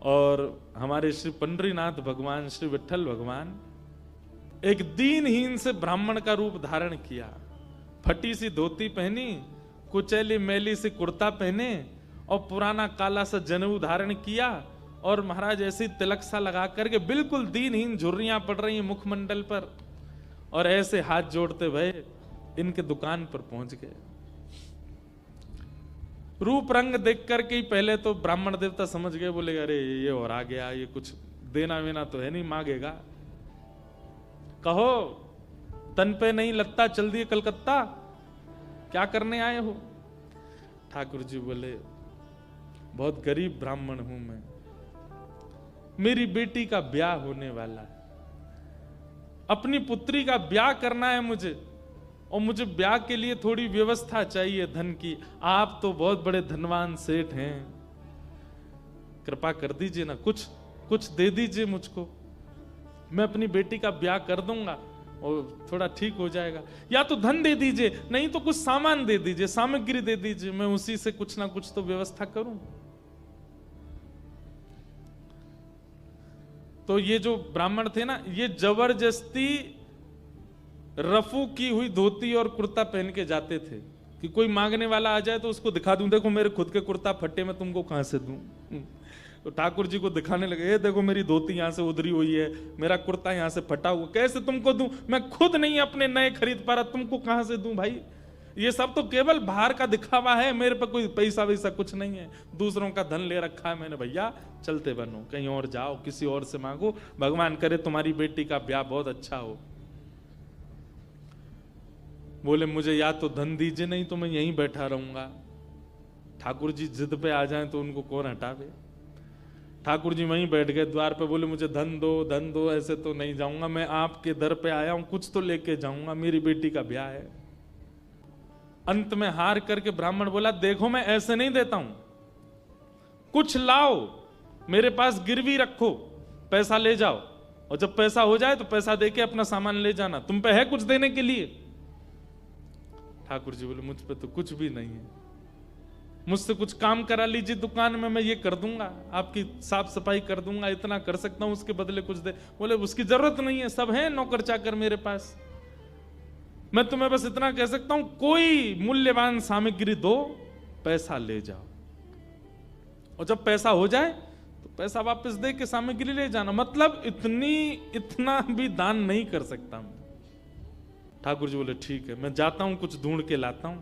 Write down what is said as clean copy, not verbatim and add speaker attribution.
Speaker 1: और हमारे श्री पंडरीनाथ भगवान, श्री विठ्ठल भगवान एक दीनहीन से ब्राह्मण का रूप धारण किया। फटी सी धोती पहनी, कुचैली मैली सी कुर्ता पहने और पुराना काला सा जनेऊ धारण किया और महाराज ऐसी तिलक सा लगा करके बिल्कुल दीनहीन, झुर्रियां पड़ रही हैं मुखमंडल पर, और ऐसे हाथ जोड़ते भये इनके दुकान पर पहुंच गए। रूप रंग देख करके ही पहले तो ब्राह्मण देवता समझ गए, बोले अरे ये और आ गया, ये कुछ देना वेना तो है नहीं, मांगेगा। कहो तन पे नहीं लगता, चल दिए कलकत्ता, क्या करने आए हो? ठाकुर जी बोले बहुत गरीब ब्राह्मण हूं मैं, मेरी बेटी का ब्याह होने वाला है, अपनी पुत्री का ब्याह करना है मुझे, और मुझे ब्याह के लिए थोड़ी व्यवस्था चाहिए धन की। आप तो बहुत बड़े धनवान सेठ हैं, कृपा कर दीजिए ना, कुछ दे दीजिए मुझको, मैं अपनी बेटी का ब्याह कर दूंगा और थोड़ा ठीक हो जाएगा। या तो धन दे दीजिए, नहीं तो कुछ सामान दे दीजिए, सामग्री दे दीजिए, मैं उसी से कुछ ना कुछ तो व्यवस्था करूं। तो ये जो ब्राह्मण थे ना, ये जबरदस्ती रफू की हुई धोती और कुर्ता पहन के जाते थे कि कोई मांगने वाला आ जाए तो उसको दिखा दूं, देखो मेरे खुद के कुर्ता फटे, मैं तुमको कहां से दूं। तो ठाकुर जी को दिखाने लगे, ये देखो मेरी धोती यहां से उधरी हुई है, मेरा कुर्ता यहां से फटा हुआ, कैसे तुमको दूं, मैं खुद नहीं अपने नए खरीद पा रहा, तुमको कहां से दूं भाई। ये सब तो केवल बाहर का दिखावा है, मेरे पे कोई पैसा वैसा कुछ नहीं है, दूसरों का धन ले रखा है मैंने। भैया चलते बनो, कहीं और जाओ, किसी और से मांगो, भगवान करे तुम्हारी बेटी का ब्याह बहुत अच्छा हो। बोले मुझे या तो धन दीजिए, नहीं तो मैं यहीं बैठा रहूंगा। ठाकुर जी जिद पे आ जाएं तो उनको कौन हटावे। ठाकुर जी वहीं बैठ गए द्वार पे, बोले मुझे धन दो, ऐसे तो नहीं जाऊंगा, मैं आपके दर पे आया हूं, कुछ तो लेके जाऊंगा, मेरी बेटी का ब्याह है। अंत में हार करके ब्राह्मण बोला, देखो मैं ऐसे नहीं देता हूं, कुछ लाओ मेरे पास गिरवी रखो, पैसा ले जाओ, और जब पैसा हो जाए तो पैसा देके अपना सामान ले जाना, तुम पे है कुछ देने के लिए। ठाकुर जी बोले मुझ पे तो कुछ भी नहीं है, मुझसे कुछ काम करा लीजिए दुकान में, मैं ये कर दूंगा, आपकी साफ सफाई कर दूंगा, इतना कर सकता हूं, उसके बदले कुछ दे। बोले उसकी जरूरत नहीं है, सब है नौकर चाकर मेरे पास, मैं तुम्हें बस इतना कह सकता हूं, कोई मूल्यवान सामग्री दो, पैसा ले जाओ, और जब पैसा हो जाए तो पैसा वापस दे के सामग्री ले जाना। मतलब इतना भी दान नहीं कर सकता मैं। ठाकुर जी बोले ठीक है, मैं जाता हूं, कुछ ढूंढ के लाता हूं।